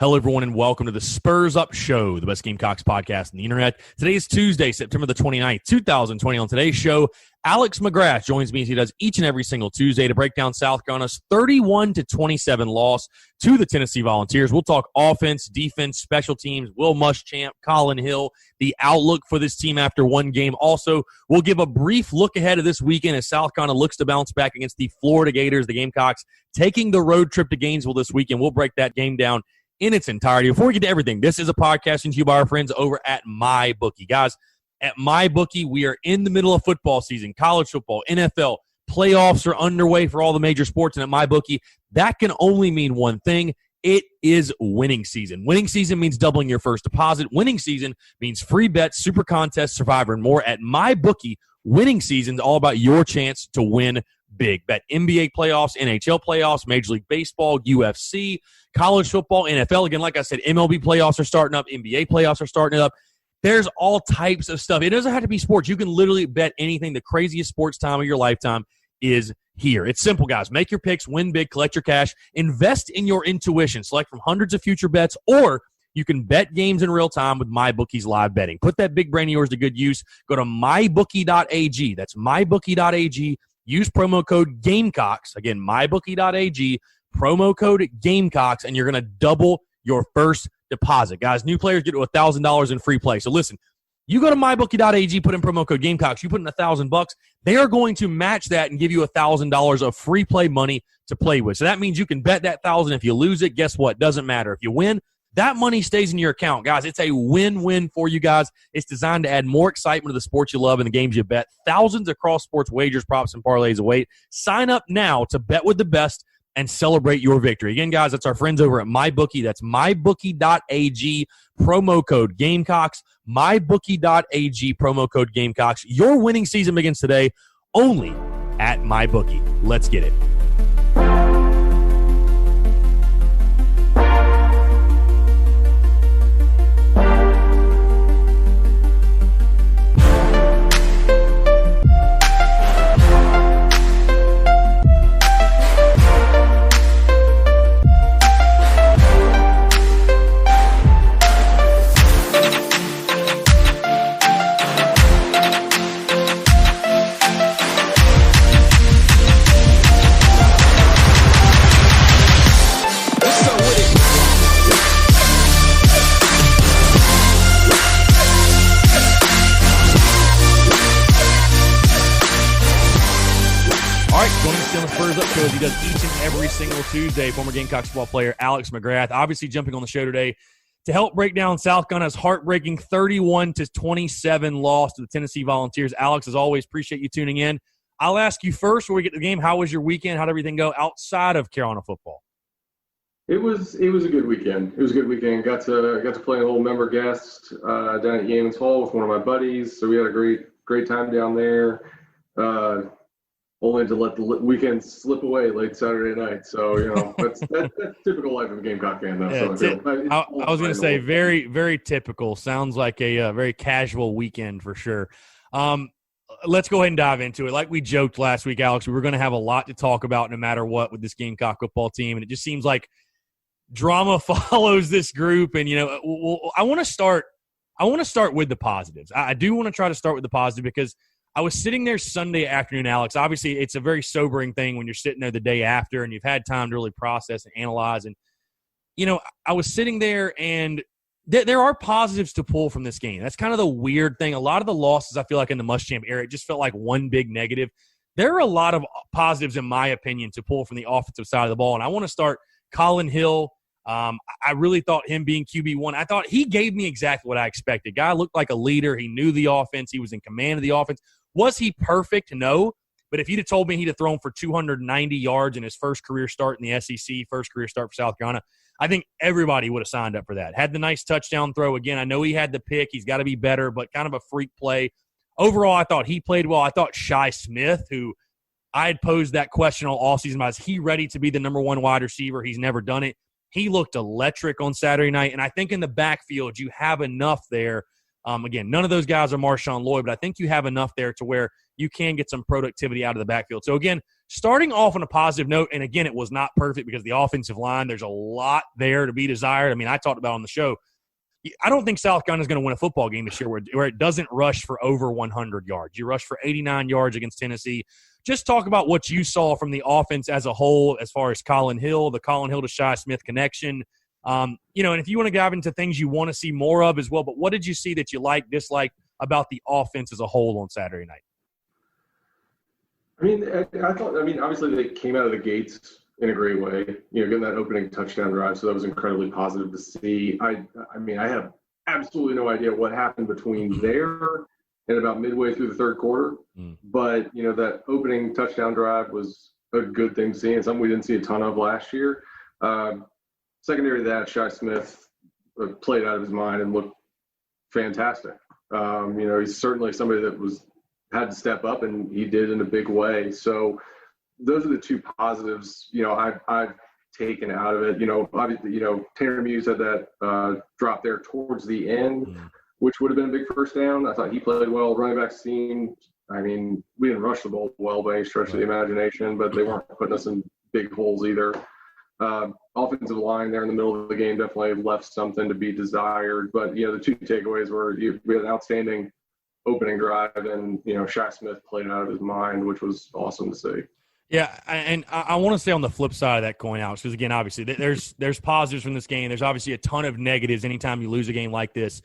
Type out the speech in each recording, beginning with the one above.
Hello, everyone, and welcome to the Spurs Up Show, the best Gamecocks podcast on the internet. Today is Tuesday, September the 29th, 2020. On today's show, Alex McGrath joins me as he does each and every single Tuesday to break down South Carolina's 31-27 loss to the Tennessee Volunteers. We'll talk offense, defense, special teams, Muschamp, Collin Hill, the outlook for this team after one game. Also, we'll give a brief look ahead of this weekend as South Carolina looks to bounce back against the Florida Gators, the Gamecocks, taking the road trip to Gainesville this weekend. We'll break that game down in its entirety. Before we get to everything, this is a podcast brought to you by our friends over at MyBookie. Guys, at MyBookie, we are in the middle of football season, college football, NFL, playoffs are underway for all the major sports, and at MyBookie, that can only mean one thing. It is winning season. Winning season means doubling your first deposit. Winning season means free bets, super contests, Survivor, and more. At MyBookie, winning season is all about your chance to win big. Bet NBA playoffs, NHL playoffs, Major League Baseball, UFC, college football, NFL. Again, like I said, MLB playoffs are starting up. NBA playoffs are starting up. There's all types of stuff. It doesn't have to be sports. You can literally bet anything. The craziest sports time of your lifetime is here. It's simple, guys. Make your picks, win big, collect your cash, invest in your intuition. Select from hundreds of future bets, or you can bet games in real time with MyBookie's live betting. Put that big brain of yours to good use. Go to mybookie.ag. That's mybookie.ag. Use promo code Gamecocks. Again, mybookie.ag, promo code Gamecocks, and you're going to double your first deposit. Guys, new players get to $1,000 in free play. So listen, you go to mybookie.ag, put in promo code Gamecocks, you put in $1,000, they are going to match that and give you $1,000 of free play money to play with. So that means you can bet that $1,000. If you lose it, guess what? Doesn't matter. If you win, that money stays in your account. Guys, it's a win-win for you guys. It's designed to add more excitement to the sports you love and the games you bet. Thousands of cross-sports wagers, props, and parlays await. Sign up now to bet with the best and celebrate your victory. Again, guys, that's our friends over at MyBookie. That's mybookie.ag, promo code Gamecocks. mybookie.ag, promo code Gamecocks. Your winning season begins today only at MyBookie. Let's get it. Spurs Up Show as he does each and every single Tuesday. Former Gamecocks football player Alex McGrath obviously jumping on the show today to help break down South Carolina's heartbreaking 31-27 loss to the Tennessee Volunteers. Alex, as always, appreciate you tuning in. I'll ask you first before we get to the game, how was your weekend? How did everything go outside of Carolina football? It was a good weekend. It was a good weekend. Got to play a little member guest down at Gainesville with one of my buddies. So we had a great time down there. Only to let the weekend slip away late Saturday night. So, that's typical life of a Gamecock fan, though. Yeah, so I was going to say very, very typical. Sounds like a very casual weekend for sure. Let's go ahead and dive into it. Like we joked last week, Alex, we were going to have a lot to talk about no matter what with this Gamecock football team. And it just seems like drama follows this group. And, I want to start with the positives. I do want to try to start with the positive because I was sitting there Sunday afternoon, Alex. Obviously, it's a very sobering thing when you're sitting there the day after and you've had time to really process and analyze. And, I was sitting there and there are positives to pull from this game. That's kind of the weird thing. A lot of the losses, I feel like in the Muschamp era, it just felt like one big negative. There are a lot of positives, in my opinion, to pull from the offensive side of the ball. And I want to start Collin Hill. I really thought him being QB1, I thought he gave me exactly what I expected. Guy looked like a leader. He knew the offense. He was in command of the offense. Was he perfect? No. But if you'd have told me he'd have thrown for 290 yards in his first career start in the SEC, first career start for South Carolina, I think everybody would have signed up for that. Had the nice touchdown throw. Again, I know he had the pick. He's got to be better, but kind of a freak play. Overall, I thought he played well. I thought Shi Smith, who I had posed that question all offseason about, is he ready to be the number one wide receiver? He's never done it. He looked electric on Saturday night, and I think in the backfield you have enough there. Again, none of those guys are Marshawn Lloyd, but I think you have enough there to where you can get some productivity out of the backfield. So, again, starting off on a positive note, and again, it was not perfect because the offensive line, there's a lot there to be desired. I mean, I talked about on the show, I don't think South Carolina is going to win a football game this year where it doesn't rush for over 100 yards. You rush for 89 yards against Tennessee. Just talk about what you saw from the offense as a whole as far as Collin Hill, the Collin Hill to Shi Smith connection. And if you want to dive into things you want to see more of as well, but what did you see that you like, dislike about the offense as a whole on Saturday night? I thought, obviously they came out of the gates in a great way, getting that opening touchdown drive. So that was incredibly positive to see. I have absolutely no idea what happened between there and about midway through the third quarter. But, that opening touchdown drive was a good thing to see and something we didn't see a ton of last year. Secondary to that, Shi Smith played out of his mind and looked fantastic. He's certainly somebody that had to step up, and he did in a big way. So those are the two positives, I've taken out of it. Obviously, Tanner Muse had that drop there towards the end, which would have been a big first down. I thought he played well. Running backs team, we didn't rush the ball well by any stretch of the imagination, but they weren't putting us in big holes either. Offensive line there in the middle of the game definitely left something to be desired. But, the two takeaways were we had an outstanding opening drive, and, Shi Smith played out of his mind, which was awesome to see. Yeah, and I want to say on the flip side of that coin, Alex, because, again, obviously there's positives from this game. There's obviously a ton of negatives anytime you lose a game like this.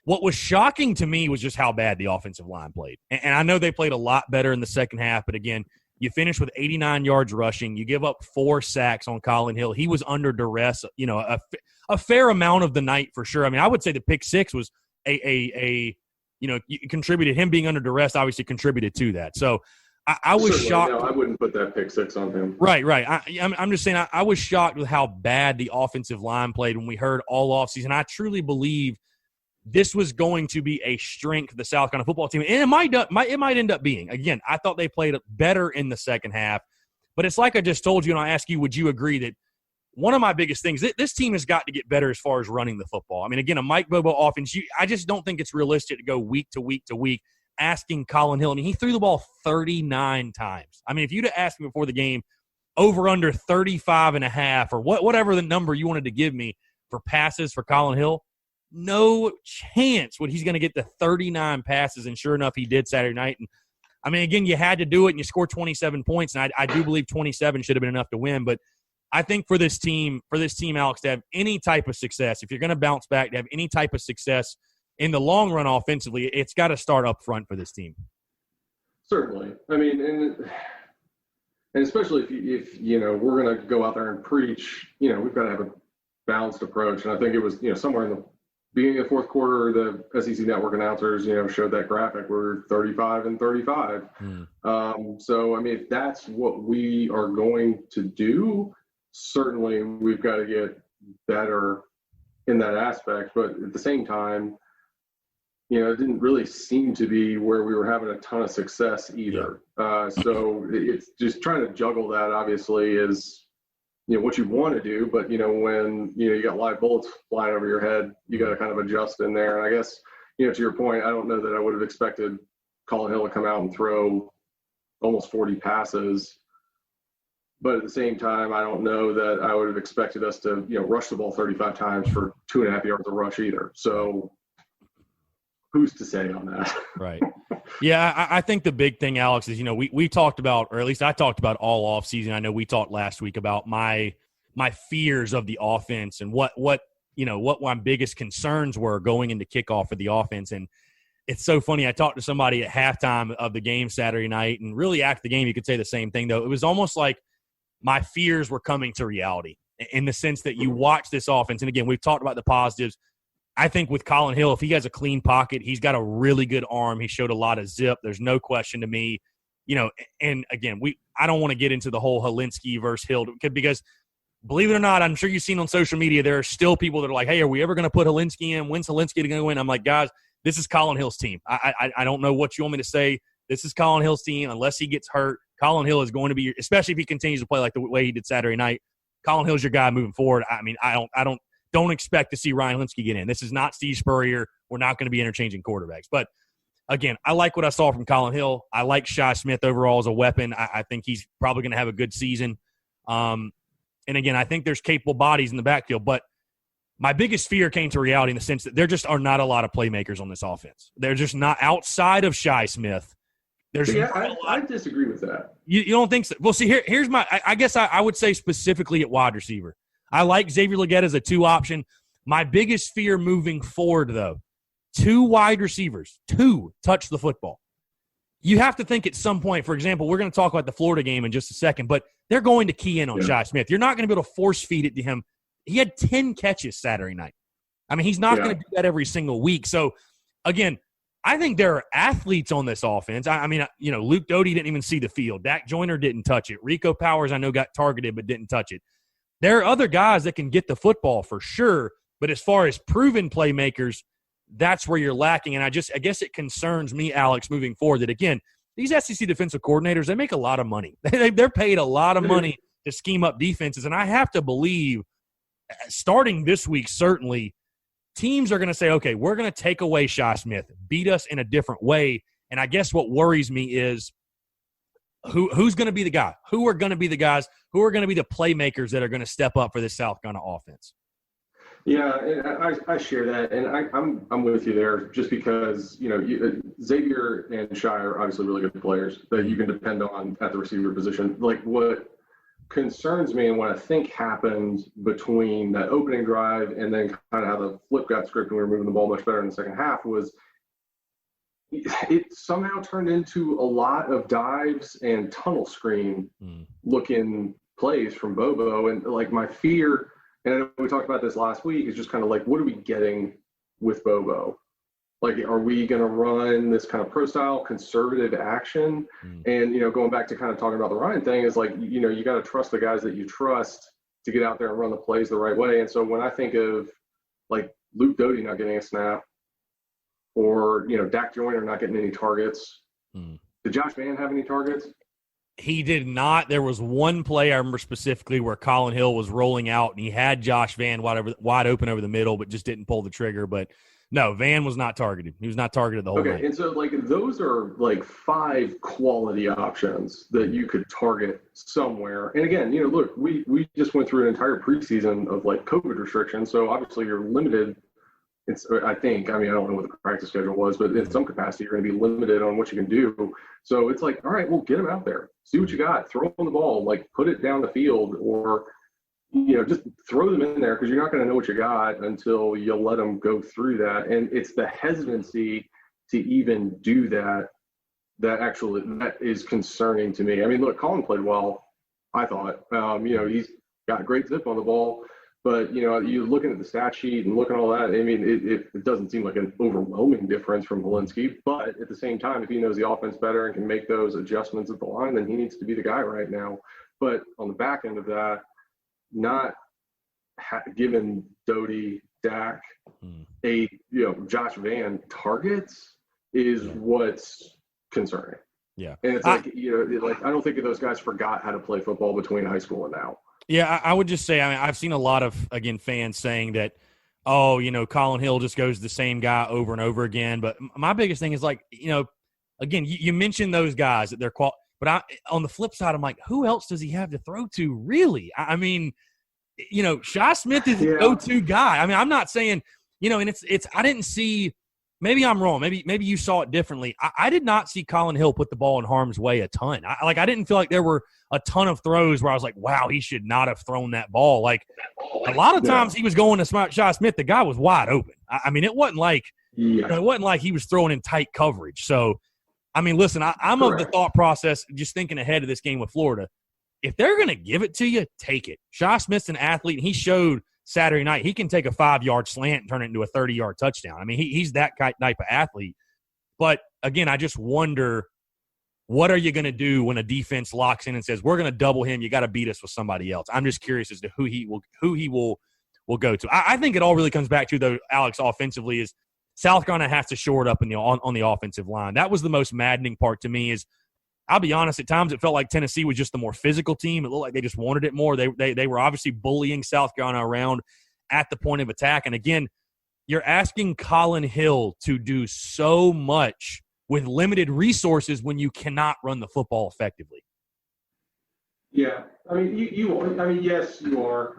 What was shocking to me was just how bad the offensive line played. And I know they played a lot better in the second half, but, again, you finish with 89 yards rushing. You give up 4 sacks on Collin Hill. He was under duress, a fair amount of the night for sure. I would say the pick six was contributed. Him being under duress obviously contributed to that. So I was shocked. No, I wouldn't put that pick six on him. Right. I'm just saying I was shocked with how bad the offensive line played when we heard all offseason. I truly believe this was going to be a strength of the South Carolina football team. And it might end up being. Again, I thought they played better in the second half. But it's like I just told you, and I ask you, would you agree that one of my biggest things, this team has got to get better as far as running the football. Again, a Mike Bobo offense, I just don't think it's realistic to go week to week to week asking Collin Hill. He threw the ball 39 times. If you'd have asked me before the game, over under 35 and a half or whatever the number you wanted to give me for passes for Collin Hill, no chance would he's going to get the 39 passes, and sure enough, he did Saturday night. And again, you had to do it, and you scored 27 points, and I do believe 27 should have been enough to win. But I think for this team, Alex, to have any type of success, if you're going to bounce back, to have any type of success in the long run offensively, it's got to start up front for this team. Certainly. And especially if we're going to go out there and preach, we've got to have a balanced approach. And I think it was, somewhere in the beginning of the fourth quarter, the SEC network announcers, showed that graphic where 35 and 35. So, if that's what we are going to do, certainly we've got to get better in that aspect. But at the same time, it didn't really seem to be where we were having a ton of success either. So it's just trying to juggle that, obviously, is, what you want to do. But, when, you got live bullets flying over your head, you got to kind of adjust in there. And I guess, to your point, I don't know that I would have expected Collin Hill to come out and throw almost 40 passes. But at the same time, I don't know that I would have expected us to, rush the ball 35 times for 2.5 yards of rush either. So who's to say on that? Right. Yeah, I think the big thing, Alex, is, we talked about, or at least I talked about all offseason. I know we talked last week about my fears of the offense and what my biggest concerns were going into kickoff for the offense. And it's so funny. I talked to somebody at halftime of the game Saturday night, and really after the game, you could say the same thing, though. It was almost like my fears were coming to reality in the sense that you watch this offense. And again, we've talked about the positives. I think with Collin Hill, if he has a clean pocket, he's got a really good arm. He showed a lot of zip. There's no question to me, and again, I don't want to get into the whole Hilinski versus Hill because believe it or not, I'm sure you've seen on social media, there are still people that are like, hey, are we ever going to put Hilinski in? When's Hilinski going to win? I'm like, guys, this is Collin Hill's team. I don't know what you want me to say. This is Collin Hill's team. Unless he gets hurt, Collin Hill is going to be, especially if he continues to play like the way he did Saturday night, Collin Hill's your guy moving forward. I don't expect to see Ryan Hilinski get in. This is not Steve Spurrier. We're not going to be interchanging quarterbacks. But again, I like what I saw from Collin Hill. I like Shi Smith overall as a weapon. I think he's probably going to have a good season. And again, I think there's capable bodies in the backfield, but my biggest fear came to reality in the sense that there just are not a lot of playmakers on this offense. They're just not outside of Shi Smith. I disagree with that. You don't think so? Well, see, here's my – I guess I would say specifically at wide receiver. I like Xavier Legette as a 2 option. My biggest fear moving forward, though, 2 wide receivers, 2 touch the football. You have to think at some point, for example, we're going to talk about the Florida game in just a second, but they're going to key in on Shi Smith. You're not going to be able to force feed it to him. He had 10 catches Saturday night. I mean, he's not going to do that every single week. So, again, I think there are athletes on this offense. I mean, Luke Doty didn't even see the field. Dak Joyner didn't touch it. Rico Powers, I know, got targeted but didn't touch it. There are other guys that can get the football for sure, but as far as proven playmakers, that's where you're lacking. And I guess it concerns me, Alex, moving forward that, again, these SEC defensive coordinators, they make a lot of money. They're paid a lot of money to scheme up defenses. And I have to believe, starting this week, certainly, teams are going to say, okay, we're going to take away Shi Smith, beat us in a different way. And I guess what worries me is who's going to be the guy? Who are going to be the guys? Who are going to be the playmakers that are going to step up for this South Carolina offense? Yeah, and I share that, and I'm with you there just because Xavier and Shi are obviously really good players that you can depend on at the receiver position. Like, what concerns me and what I think happened between that opening drive and then kind of how the flip got scripted and we were moving the ball much better in the second half was it somehow turned into a lot of dives and tunnel screen looking plays from Bobo. And like my fear, and I know we talked about this last week, is just kind of like, what are we getting with Bobo? Like, are we going to run this kind of pro-style conservative action? And, going back to kind of talking about the Ryan thing is like, you got to trust the guys that you trust to get out there and run the plays the right way. And so when I think of like Luke Doty not getting a snap or, Dak Joyner not getting any targets, did Josh Vann have any targets? He did not. There was one play I remember specifically where Collin Hill was rolling out and he had Josh Vann wide open over the middle, but just didn't pull the trigger. But no, Vann was not targeted. He was not targeted the whole night. And so, like, those are, like, 5 quality options that you could target somewhere. And, again, look, we just went through an entire preseason of, like, COVID restrictions. So, obviously, you're limited. I don't know what the practice schedule was, but in some capacity, you're going to be limited on what you can do. So, it's like, all right, well, get them out there. See what you got. Throw on the ball. Like, put it down the field or – just throw them in there because you're not going to know what you got until you let them go through that. And it's the hesitancy to even do that that is concerning to me. I mean, look, Collin played well, I thought. He's got great zip on the ball. But, you're looking at the stat sheet and looking at all that. I mean, it doesn't seem like an overwhelming difference from Walensky. But at the same time, if he knows the offense better and can make those adjustments at the line, then he needs to be the guy right now. But on the back end of that, not giving Doty, Dak, Josh Vann targets is what's concerning. Yeah. And it's like, I don't think those guys forgot how to play football between high school and now. Yeah, I would just say, I've seen a lot of, again, fans saying that, Collin Hill just goes the same guy over and over again. But my biggest thing is, like, again, you mentioned those guys that they're but on the flip side, I'm like, who else does he have to throw to, really? I mean, Shi Smith is the go-to guy. I mean, I'm not saying, and it's I didn't see – maybe I'm wrong. Maybe you saw it differently. I did not see Collin Hill put the ball in harm's way a ton. I didn't feel like there were a ton of throws where I was like, wow, he should not have thrown that ball. Like, a lot of times he was going to Shi Smith. The guy was wide open. I mean, it wasn't like it wasn't like he was throwing in tight coverage. So, I mean, listen, I'm of the thought process, just thinking ahead of this game with Florida. If they're going to give it to you, take it. Shi Smith's an athlete, and he showed Saturday night he can take a 5-yard slant and turn it into a 30-yard touchdown. I mean, he's that type of athlete. But, again, I just wonder, what are you going to do when a defense locks in and says, we're going to double him, you got to beat us with somebody else? I'm just curious as to who he will go to. I think it all really comes back to, though, Alex, offensively, is South Carolina has to shore it up on the offensive line. That was the most maddening part to me. Is, I'll be honest, at times it felt like Tennessee was just the more physical team. It looked like they just wanted it more. They were obviously bullying South Carolina around at the point of attack. And again, you're asking Collin Hill to do so much with limited resources when you cannot run the football effectively. Yeah, I mean, yes, you are.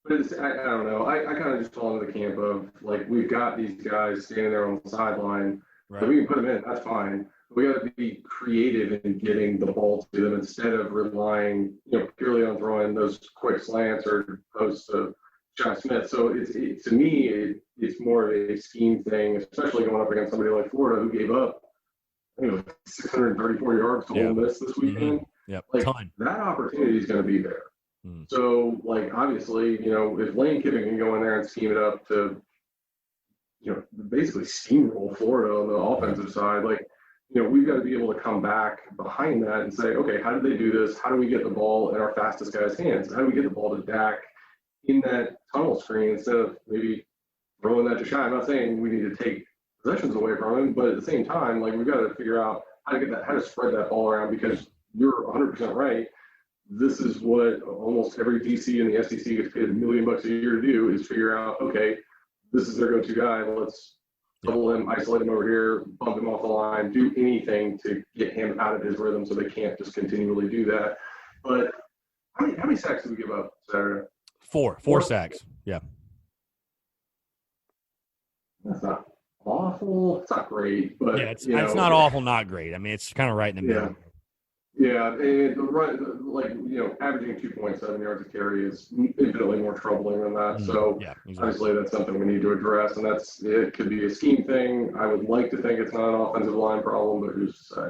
But I don't know. I kind of just fall into the camp of, like, we've got these guys standing there on the sideline. Right. So we can put them in. That's fine. We got to be creative in getting the ball to them instead of relying, purely on throwing those quick slants or posts to Shi Smith. So to me, it's more of a scheme thing, especially going up against somebody like Florida who gave up, 634 yards to Ole Miss this weekend. Mm-hmm. Yep. Like, Ton. that opportunity is going to be there. So, like, obviously, if Lane Kiffin can go in there and scheme it up to, basically steamroll Florida on the offensive side, like, we've got to be able to come back behind that and say, okay, how did they do this? How do we get the ball in our fastest guy's hands? How do we get the ball to Dak in that tunnel screen instead of maybe throwing that to Shi? I'm not saying we need to take possessions away from him, but at the same time, like, we've got to figure out how to spread that ball around, because you're 100% right. This is what almost every DC in the SEC gets paid $1 million a year to do, is figure out, okay, this is their go-to guy. Let's double him, isolate him over here, bump him off the line, do anything to get him out of his rhythm so they can't just continually do that. But how many sacks did we give up Saturday? Four sacks. Yeah. That's not awful. It's not great, but yeah, it's not awful, not great. I mean, it's kind of right in the middle. Yeah, and averaging 2.7 yards a carry is infinitely more troubling than that. So obviously that's something we need to address, and it could be a scheme thing. I would like to think it's not an offensive line problem, but who's to say?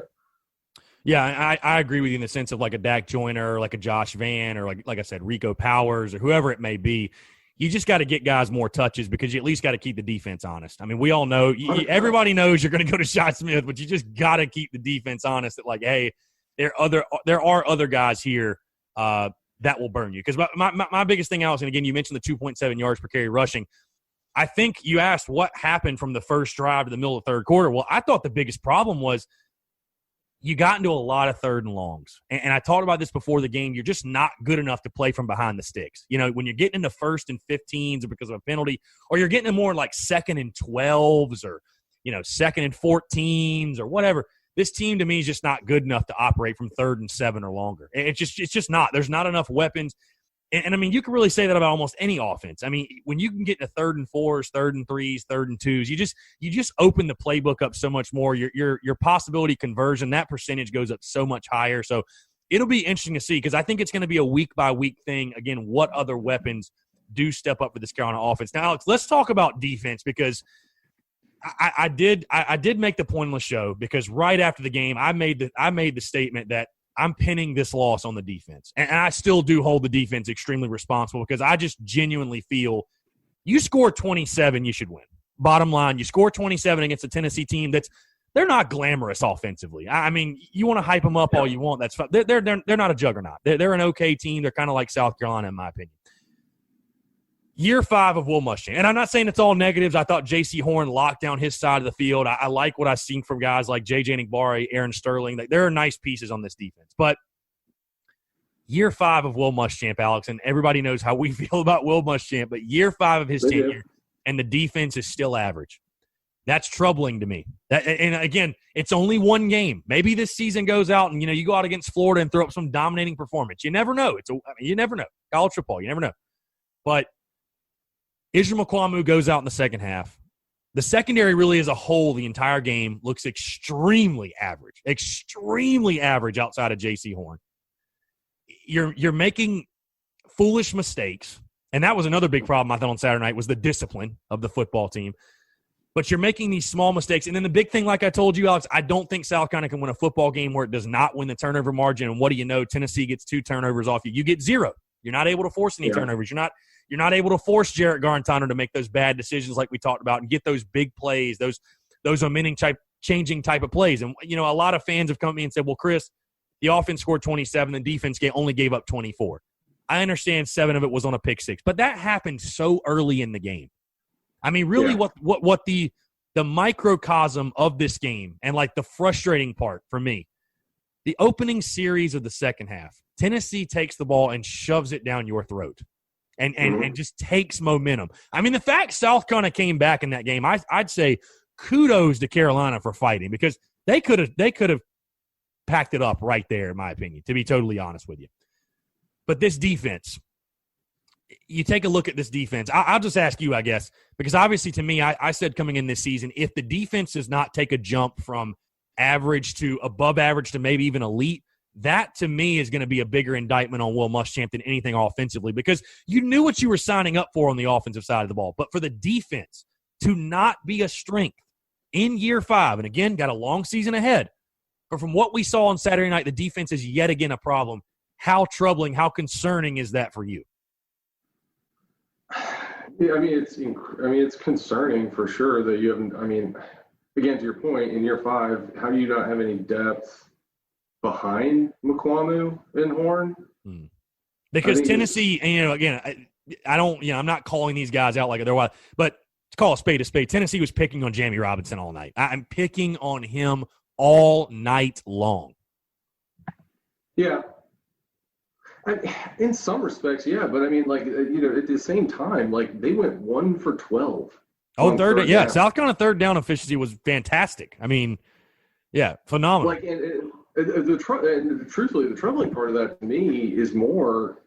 Yeah, I agree with you in the sense of like a Dak Joyner, or like a Josh Vann, or like I said, Rico Powers, or whoever it may be. You just got to get guys more touches, because you at least got to keep the defense honest. I mean, we all know, everybody knows you're going to go to Shi Smith, but you just got to keep the defense honest that, like, hey, there are other guys here that will burn you. Because my biggest thing, Alex, and again, you mentioned the 2.7 yards per carry rushing. I think you asked what happened from the first drive to the middle of the third quarter. Well, I thought the biggest problem was you got into a lot of third and longs. And I talked about this before the game. You're just not good enough to play from behind the sticks. When you're getting into first and 15s because of a penalty, or you're getting in more like second and 12s, or, second and 14s, or whatever. This team, to me, is just not good enough to operate from 3rd and 7 or longer. It's just not. There's not enough weapons. And I mean, you can really say that about almost any offense. I mean, when you can get to 3rd and 4s, 3rd and 3s, 3rd and 2s, you just open the playbook up so much more. Your possibility conversion, that percentage goes up so much higher. So it'll be interesting to see, because I think it's going to be a week-by-week thing. Again, what other weapons do step up for this Carolina offense? Now, Alex, let's talk about defense, because I did make the point on the show, because right after the game, I made the statement that I'm pinning this loss on the defense. And I still do hold the defense extremely responsible, because I just genuinely feel you score 27, you should win. Bottom line, you score 27 against a Tennessee team they're not glamorous offensively. I mean, you want to hype them up all you want. That's fine. They're not a juggernaut. They're an okay team. They're kind of like South Carolina, in my opinion. Year 5 of Will Muschamp. And I'm not saying it's all negatives. I thought J.C. Horn locked down his side of the field. I like what I've seen from guys like J.J. Nigbari, Aaron Sterling. There are nice pieces on this defense. But year 5 of Will Muschamp, Alex, and everybody knows how we feel about Will Muschamp, but year 5 of his tenure, and the defense is still average. That's troubling to me. And again, it's only one game. Maybe this season goes out and, you go out against Florida and throw up some dominating performance. You never know. You never know. College football, you never know. But Israel Muschamp goes out in the second half. The secondary really as a whole, the entire game, looks extremely average outside of J.C. Horn. You're making foolish mistakes, and that was another big problem I thought on Saturday night, was the discipline of the football team. But you're making these small mistakes. And then the big thing, like I told you, Alex, I don't think South Carolina can win a football game where it does not win the turnover margin. And what do you know? Tennessee gets 2 turnovers off you. You get 0. You're not able to force any turnovers. You're not able to force Jarrett Garantano to make those bad decisions like we talked about and get those big plays, those changing type of plays. And, a lot of fans have come to me and said, well, Chris, the offense scored 27, the defense only gave up 24. I understand 7 of it was on a pick 6, but that happened so early in the game. I mean, really what the microcosm of this game, and like the frustrating part for me, the opening series of the second half, Tennessee takes the ball and shoves it down your throat. And just takes momentum. I mean, the fact South Carolina came back in that game, I'd say kudos to Carolina for fighting, because they could have packed it up right there, in my opinion, to be totally honest with you. But this defense, you take a look at this defense. I'll just ask you, I guess, because obviously to me, I said coming in this season, if the defense does not take a jump from average to above average to maybe even elite, that to me is going to be a bigger indictment on Will Muschamp than anything offensively, because you knew what you were signing up for on the offensive side of the ball. But for the defense to not be a strength in year 5, and again, got a long season ahead, but from what we saw on Saturday night, the defense is yet again a problem. How troubling, how concerning is that for you? Yeah, it's concerning for sure that you haven't. Again, to your point, in year 5, how do you not have any depth behind Muschamp and Horn? Because Tennessee, and again, I don't, I'm not calling these guys out like they're wild, but to call a spade, Tennessee was picking on Jamie Robinson all night. I'm picking on him all night long. Yeah. In some respects, yeah, but at the same time, they went 1 for 12. Oh, third down. South Carolina third down efficiency was fantastic. Phenomenal. Truthfully, the troubling part of that to me is more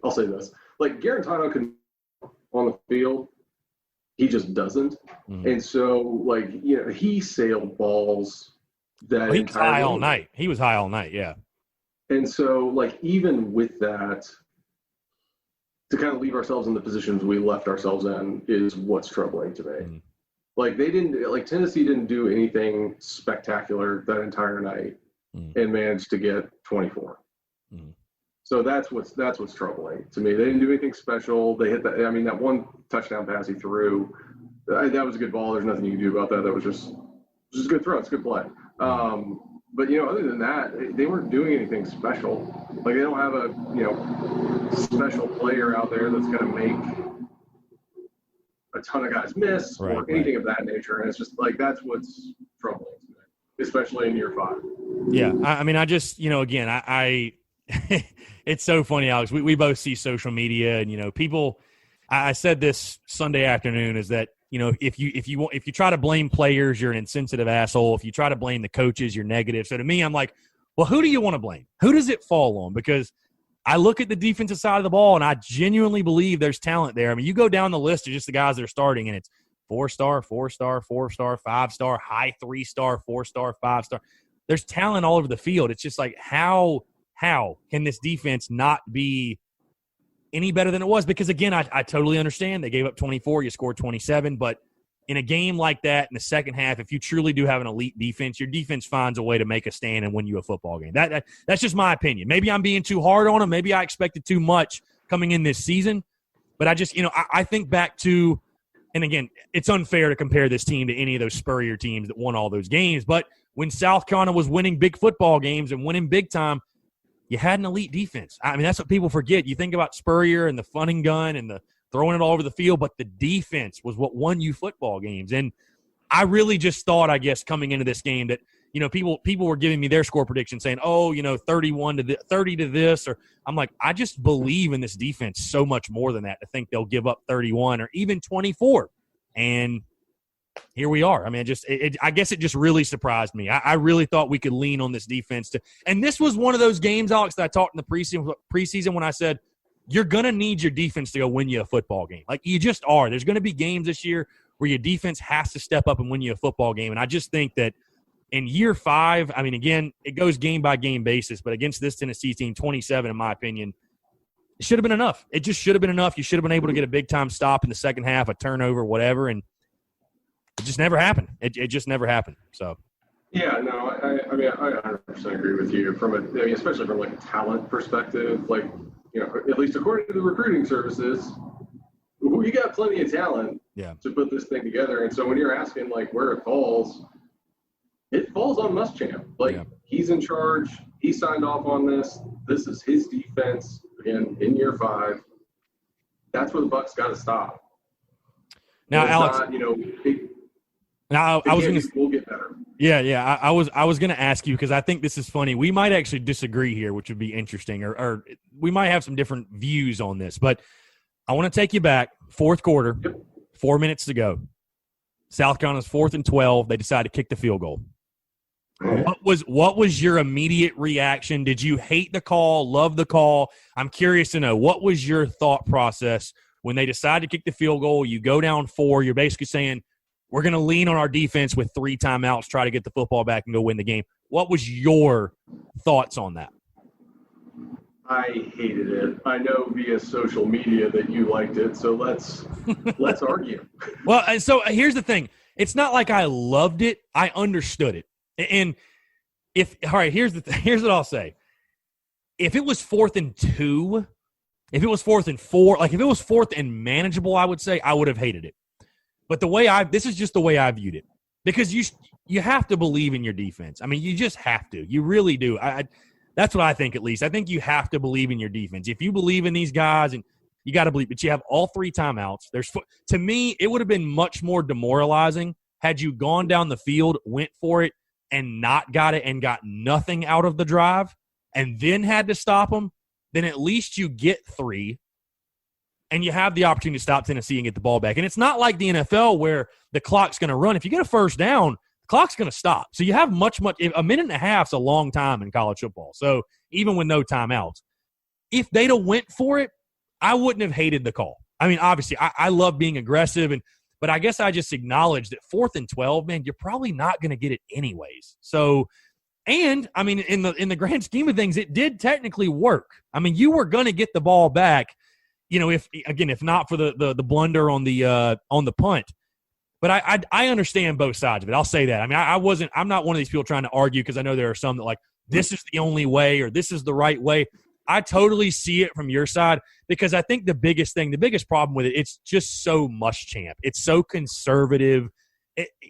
I'll say this: Garantano can on the field, he just doesn't, and so he sailed balls. He was high all night. He was high all night, yeah. And so, even with that, to kind of leave ourselves in the positions we left ourselves in is what's troubling to me. Tennessee didn't do anything spectacular that entire night and managed to get 24. So that's what's troubling to me. They didn't do anything special. They hit that. That one touchdown pass he threw, that was a good ball. There's nothing you can do about that. That was just a good throw. It's a good play. But other than that, they weren't doing anything special. They don't have a special player out there that's going to make a ton of guys miss or anything of that nature. And it's just that's what's troubling to me, especially in year 5. Yeah, I just again, I it's so funny, Alex. We both see social media, and people. I said this Sunday afternoon is that. If you try to blame players, you're an insensitive asshole. If you try to blame the coaches, you're negative. So to me, I'm like, well, who do you want to blame? Who does it fall on? Because I look at the defensive side of the ball, and I genuinely believe there's talent there. You go down the list of just the guys that are starting, and it's 4-star, 4-star, 4-star, 5-star, high 3-star, 4-star, 5-star. There's talent all over the field. It's just how can this defense not be any better than it was? Because, again, I totally understand. They gave up 24. You scored 27. But in a game like that, in the second half, if you truly do have an elite defense, your defense finds a way to make a stand and win you a football game. That's just my opinion. Maybe I'm being too hard on them. Maybe I expected too much coming in this season. But I just, I think back to – and, again, it's unfair to compare this team to any of those Spurrier teams that won all those games. But when South Carolina was winning big football games and winning big time, you had an elite defense. That's what people forget. You think about Spurrier and the fun and gun and the throwing it all over the field, but the defense was what won you football games. And I really just thought, I guess, coming into this game that, people were giving me their score prediction saying, 31 to 30 to this. Or I'm like, I just believe in this defense so much more than that to think they'll give up 31 or even 24. And here we are. I guess it just really surprised me. I really thought we could lean on this defense and this was one of those games, Alex, that I talked in the preseason when I said, you're going to need your defense to go win you a football game. You just are. There's going to be games this year where your defense has to step up and win you a football game. And I just think that in year 5, again, it goes game by game basis, but against this Tennessee team, 27, in my opinion, it should have been enough. It just should have been enough. You should have been able to get a big time stop in the second half, a turnover, whatever. And it just never happened. It just never happened. So, yeah, no, I 100% agree with you especially from a talent perspective. At least according to the recruiting services, we got plenty of talent to put this thing together. And so when you're asking where it falls on Muschamp. He's in charge. He signed off on this. This is his defense. Again, in year 5, that's where the buck's got to stop. Now, Alex. We'll get better. Yeah. I was going to ask you because I think this is funny. We might actually disagree here, which would be interesting, or we might have some different views on this. But I want to take you back. Fourth quarter, 4 minutes to go. South Carolina's 4th and 12. They decide to kick the field goal. What was your immediate reaction? Did you hate the call, love the call? I'm curious to know, what was your thought process when they decided to kick the field goal? You go down 4. You're basically saying, we're going to lean on our defense with 3 timeouts, try to get the football back and go win the game. What was your thoughts on that? I hated it. I know via social media that you liked it, so let's argue. Well, and so here's the thing. It's not like I loved it. I understood it. And here's what I'll say. If it was 4th and 2, if it was 4th and 4, like if it was 4th and manageable, I would say I would have hated it. But this is just the way I viewed it, because you have to believe in your defense. I mean, you just have to. You really do. That's what I think, at least. I think you have to believe in your defense. If you believe in these guys, and you got to believe, but you have all 3 timeouts. To me, it would have been much more demoralizing had you gone down the field, went for it, and not got it and got nothing out of the drive, and then had to stop them. Then at least you get 3, and you have the opportunity to stop Tennessee and get the ball back. And it's not like the NFL where the clock's going to run. If you get a first down, the clock's going to stop. So you have a minute and a half is a long time in college football. So even with no timeouts, if they'd have went for it, I wouldn't have hated the call. I mean, obviously, I love being aggressive, but I guess I just acknowledge that 4th and 12, man, you're probably not going to get it anyways. So, and I mean, in the grand scheme of things, it did technically work. I mean, you were going to get the ball back, if not for the blunder on the punt. But I understand both sides of it. I'll say that. I mean, I'm not one of these people trying to argue, because I know there are some that like, this is the only way or this is the right way. I totally see it from your side, because I think the biggest problem with it, it's just so Muschamp. It's so conservative.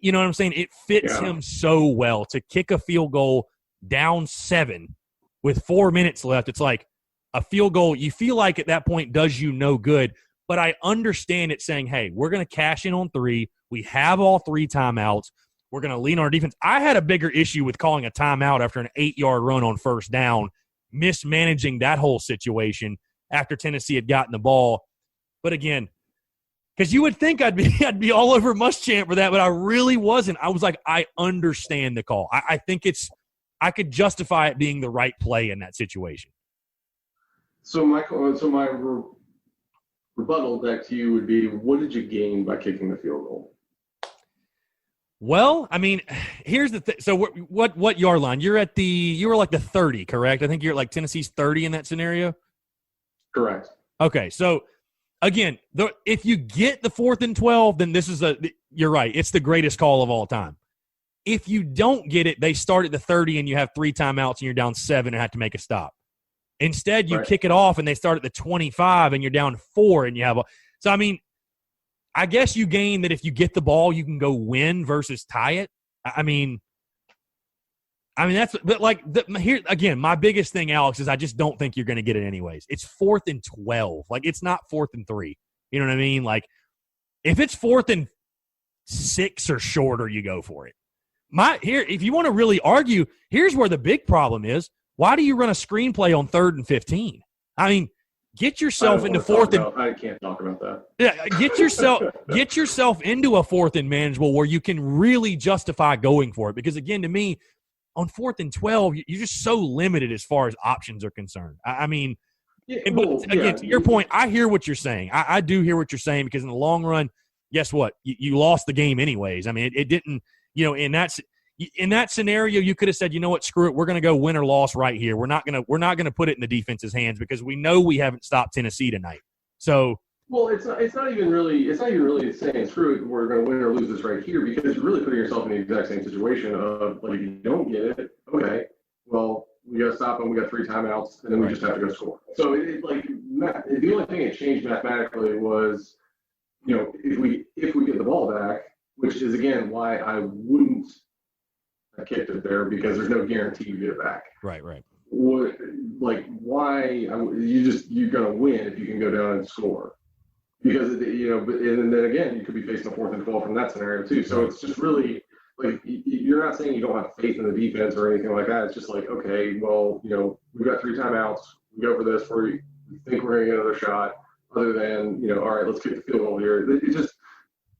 You know what I'm saying? It fits him so well to kick a field goal down 7 with 4 minutes left. It's like a field goal, you feel like at that point does you no good. But I understand it saying, hey, we're going to cash in on 3. We have all 3 timeouts. We're going to lean on our defense. I had a bigger issue with calling a timeout after an 8-yard run on first down, mismanaging that whole situation after Tennessee had gotten the ball. But again, because you would think I'd be all over Muschamp for that, but I really wasn't. I was like, I understand the call. I think I could justify it being the right play in that situation. So my rebuttal back to you would be, what did you gain by kicking the field goal? Well, I mean, here's the thing. So what yard line? You were like the 30, correct? I think you're like Tennessee's 30 in that scenario? Correct. Okay, so again, if you get the 4th and 12, then you're right. It's the greatest call of all time. If you don't get it, they start at the 30 and you have 3 timeouts and you're down 7 and have to make a stop. Instead, you kick it off and they start at the 25 and you're down 4 and you have so I mean, I guess you gain that if you get the ball, you can go win versus tie it. I mean here again, my biggest thing, Alex, is I just don't think you're going to get it anyways. It's 4th and 12. Like, it's not 4th and 3. You know what I mean? Like, if it's 4th and 6 or shorter, you go for it. If you want to really argue, here's where the big problem is. Why do you run a screenplay on 3rd and 15? I mean, get yourself into 4th and I can't talk about that. Yeah, get yourself into a 4th and manageable where you can really justify going for it. Because again, to me, on 4th and 12, you're just so limited as far as options are concerned. I mean, to your point, I hear what you're saying. I do hear what you're saying, because in the long run, guess what? You lost the game anyways. I mean, it didn't. In that scenario, you could have said, you know what, screw it, we're going to go win or loss right here. We're not going to put it in the defense's hands, because we know we haven't stopped Tennessee tonight. So, well, it's not even really saying screw it, we're going to win or lose this right here, because you're really putting yourself in the exact same situation of, like, if you don't get it, okay, well, we got to stop them. We got 3 timeouts, and then we just have to go score. So the only thing it changed mathematically was, if we get the ball back, which is again why I wouldn't have kicked it there, because there's no guarantee you get it back. Right. You're gonna win if you can go down and score, because and then again you could be facing a 4th and 12 from that scenario too. So it's just really like, you're not saying you don't have faith in the defense or anything like that. It's just like, okay, well, we've got 3 timeouts. We go for this where we think we're gonna get another shot. Other than all right, let's kick the field goal here. It just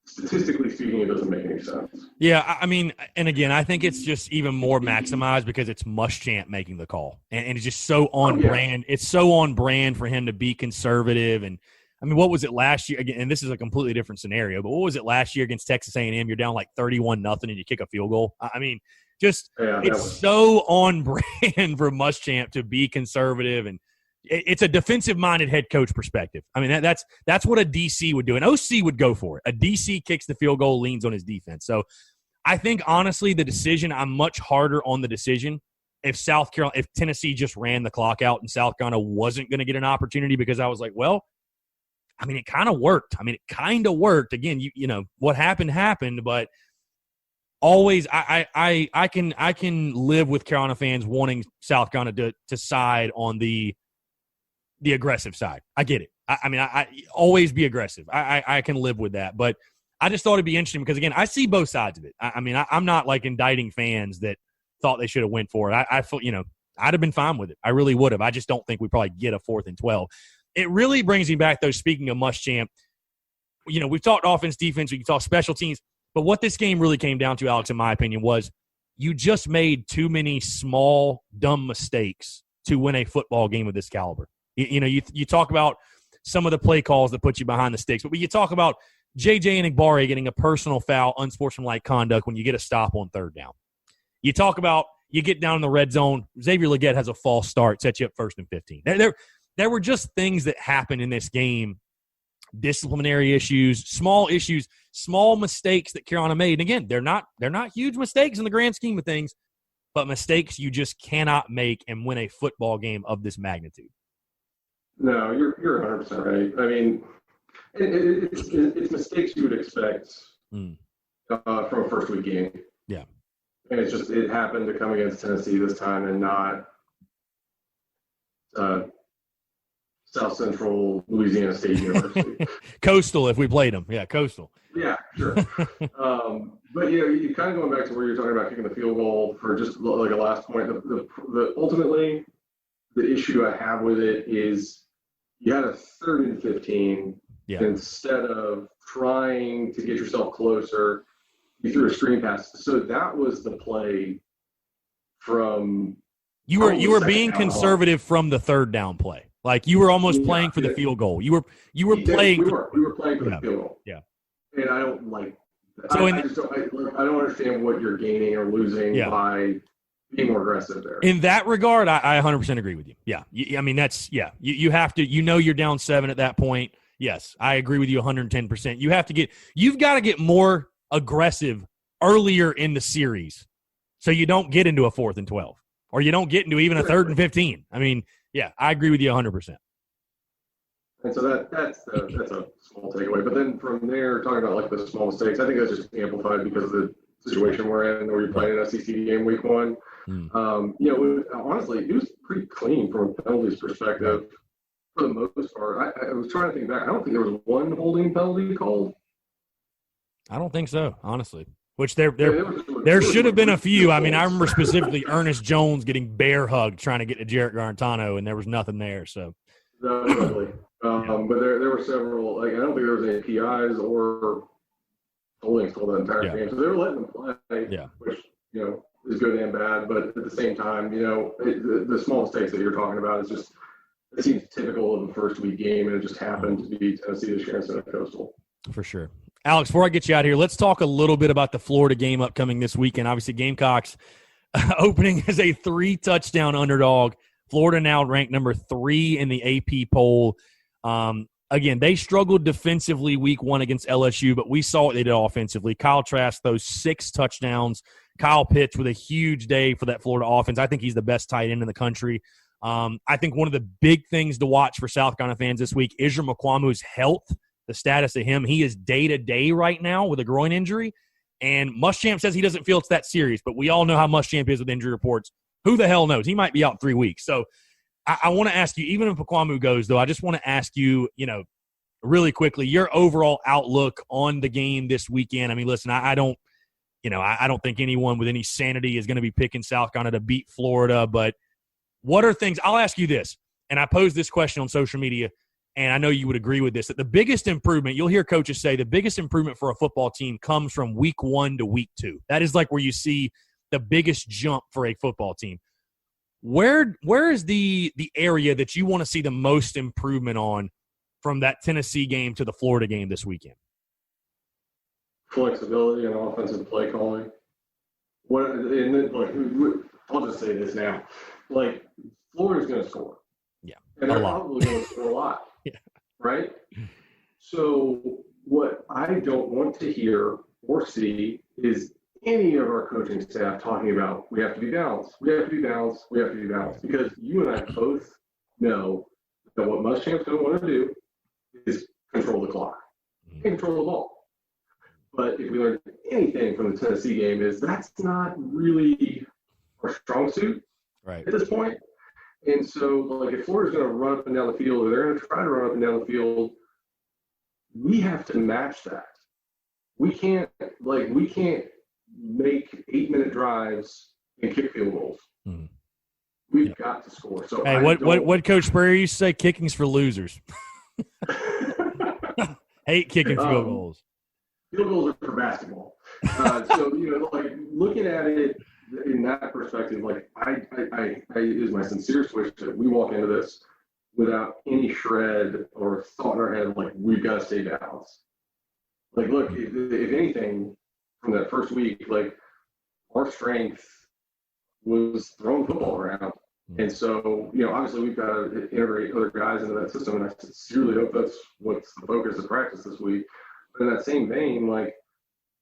statistically speaking, it doesn't make any sense. Yeah, I mean, and again, I think it's just even more maximized because it's Muschamp making the call, and it's just so on brand. It's so on brand for him to be conservative. And I mean, what was it last year? Again, and this is a completely different scenario, but what was it last year against Texas A&M? You're down like 31-0 and you kick a field goal. I mean, just it's so on brand for Muschamp to be conservative, and it's a defensive-minded head coach perspective. I mean, that's what a DC would do. An OC would go for it. A DC kicks the field goal, leans on his defense. So I think, honestly, the decision, I'm much harder on the decision if Tennessee just ran the clock out and South Carolina wasn't going to get an opportunity, because I was like, well, I mean, it kind of worked. Again, you know, what happened, but always I can live with Carolina fans wanting South Carolina to side on the aggressive side. I get it. I mean, I always be aggressive. I can live with that. But I just thought it'd be interesting because, again, I see both sides of it. I mean, I'm not like indicting fans that thought they should have went for it. I feel, you know, I'd have been fine with it. I really would have. I just don't think we probably get a 4th and 12. It really brings me back, though, speaking of Muschamp, you know, we've talked offense, defense, we can talk special teams, but what this game really came down to, Alex, in my opinion, was you just made too many small, dumb mistakes to win a football game of this caliber. You know, you talk about some of the play calls that put you behind the sticks, but you talk about J.J. Enagbare getting a personal foul, unsportsmanlike conduct when you get a stop on 3rd down. You talk about you get down in the red zone, Xavier Legette has a false start, sets you up 1st and 15. There were just things that happened in this game, disciplinary issues, small mistakes that Carolina made. And again, they're not huge mistakes in the grand scheme of things, but mistakes you just cannot make and win a football game of this magnitude. No, you're 100% right. I mean, it's mistakes you would expect from a first week game. Yeah. And it happened to come against Tennessee this time and not South Central Louisiana State University. Coastal, if we played them. Yeah, Coastal. Yeah, sure. But, you know, you kind of going back to where you're talking about kicking the field goal for just like a last point. Ultimately, the issue I have with it is you had a 3rd and 15. Yeah. Instead of trying to get yourself closer, you threw a screen pass. So that was the play from – You were being conservative from the 3rd down play. Like you were almost playing for the field goal. You were playing. We were playing for the field goal. Yeah. And I don't like. So I don't understand what you're gaining or losing by being more aggressive there. In that regard, I 100% agree with you. Yeah. I mean, that's You have to. You know, you're down 7 at that point. Yes, I agree with you 110%. You've got to get more aggressive earlier in the series, so you don't get into a 4th and 12, or you don't get into even a 3rd and 15. I mean. Yeah, I agree with you 100%. And so that's a small takeaway. But then from there, talking about like the small mistakes, I think that's just amplified because of the situation we're in, where you're playing an SEC game week 1. You know, honestly, it was pretty clean from a penalties perspective for the most part. I was trying to think back. I don't think there was one holding penalty called. I don't think so, honestly. Which there should have been a few. I mean, I remember specifically Ernest Jones getting bear hugged trying to get to Jarrett Garantano, and there was nothing there. So, definitely. But there were several. Like I don't think there was any PIs or holdings for the entire game. So they were letting them play, which you know is good and bad. But at the same time, you know, the small mistakes that you're talking about it seems typical of the first week game, and it just happened to be Tennessee this year instead of Coastal. For sure. Alex, before I get you out of here, let's talk a little bit about the Florida game upcoming this weekend. Obviously, Gamecocks opening as a 3-touchdown underdog. Florida now ranked number 3 in the AP poll. Again, they struggled defensively week 1 against LSU, but we saw what they did offensively. Kyle Trask those 6 touchdowns. Kyle Pitts with a huge day for that Florida offense. I think he's the best tight end in the country. I think one of the big things to watch for South Carolina fans this week, Israel Mukuamu's health. The status of him, he is day-to-day right now with a groin injury, and Muschamp says he doesn't feel it's that serious, but we all know how Muschamp is with injury reports. Who the hell knows? He might be out 3 weeks. So I want to ask you, even if Mukuamu goes, though, I just want to ask you, you know, really quickly, your overall outlook on the game this weekend. I mean, listen, I don't think anyone with any sanity is going to be picking South Carolina to beat Florida, but what are things – I'll ask you this, and I posed this question on social media. and I know you would agree with this, that the biggest improvement, you'll hear coaches say the biggest improvement for a football team comes from week 1 to week 2. That is like where you see the biggest jump for a football team. Where is the area that you want to see the most improvement on from that Tennessee game to the Florida game this weekend? Flexibility and offensive play calling. I'll just say this now. Like, Florida's going to score. Yeah, and they're probably going to score a lot. Yeah. Right? So what I don't want to hear or see is any of our coaching staff talking about we have to be balanced, we have to be balanced, we have to be balanced. Because you and I both know that what Muschamp's going to want to do is control the clock and control the ball. But if we learned anything from the Tennessee game is that's not really our strong suit at this point. And so, like, if Florida's going to run up and down the field, or they're going to try to run up and down the field, we have to match that. We can't make 8-minute drives and kick field goals. Mm-hmm. We've got to score. So, hey, what Coach Spurrier used to say? Kicking's for losers. Hate kicking field goals. Field goals are for basketball. So, like, looking at it in that perspective, like, I it is my sincerest wish that we walk into this without any shred or thought in our head, like, we've got to stay balanced. Like, look, if anything, from that first week, like, our strength was throwing football around. And so, obviously we've got to integrate other guys into that system, and I sincerely hope that's what's the focus of practice this week. But in that same vein, like,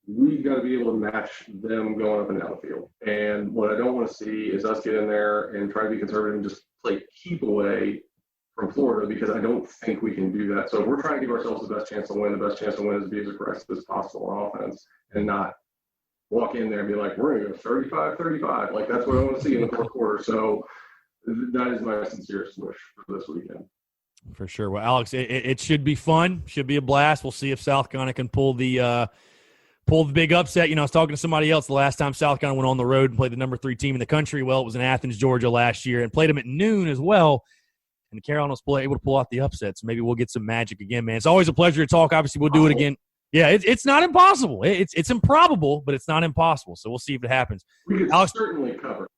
we've got to be able to match them going up and down the field. And what I don't want to see is us get in there and try to be conservative and just play keep away from Florida, because I don't think we can do that. So if we're trying to give ourselves the best chance to win, the best chance to win is to be as aggressive as possible on offense and not walk in there and be like, we're going to go 35-35. Like, that's what I want to see in the fourth quarter. So that is my sincerest wish for this weekend. For sure. Well, Alex, it should be fun. Should be a blast. We'll see if South Carolina can pull the big upset. I was talking to somebody else the last time South Carolina went on the road and played the number 3 team in the country. Well, it was in Athens, Georgia last year, and played them at noon as well. And Carolina was able to pull out the upset. So maybe we'll get some magic again, man. It's always a pleasure to talk. Obviously, we'll do it again. Yeah, it's not impossible. It's improbable, but it's not impossible. So we'll see if it happens. We can certainly cover.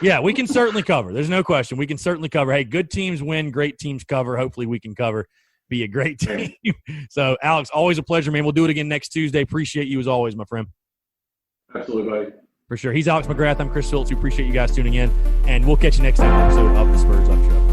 Yeah, we can certainly cover. There's no question. We can certainly cover. Hey, good teams win, great teams cover. Hopefully we can cover, be a great team. So, Alex, always a pleasure, man. We'll do it again next Tuesday. Appreciate you as always, my friend. Absolutely, buddy. For sure. He's Alex McGrath. I'm Chris Phillips. We appreciate you guys tuning in, and we'll catch you next time episode of the Spurs Up Show.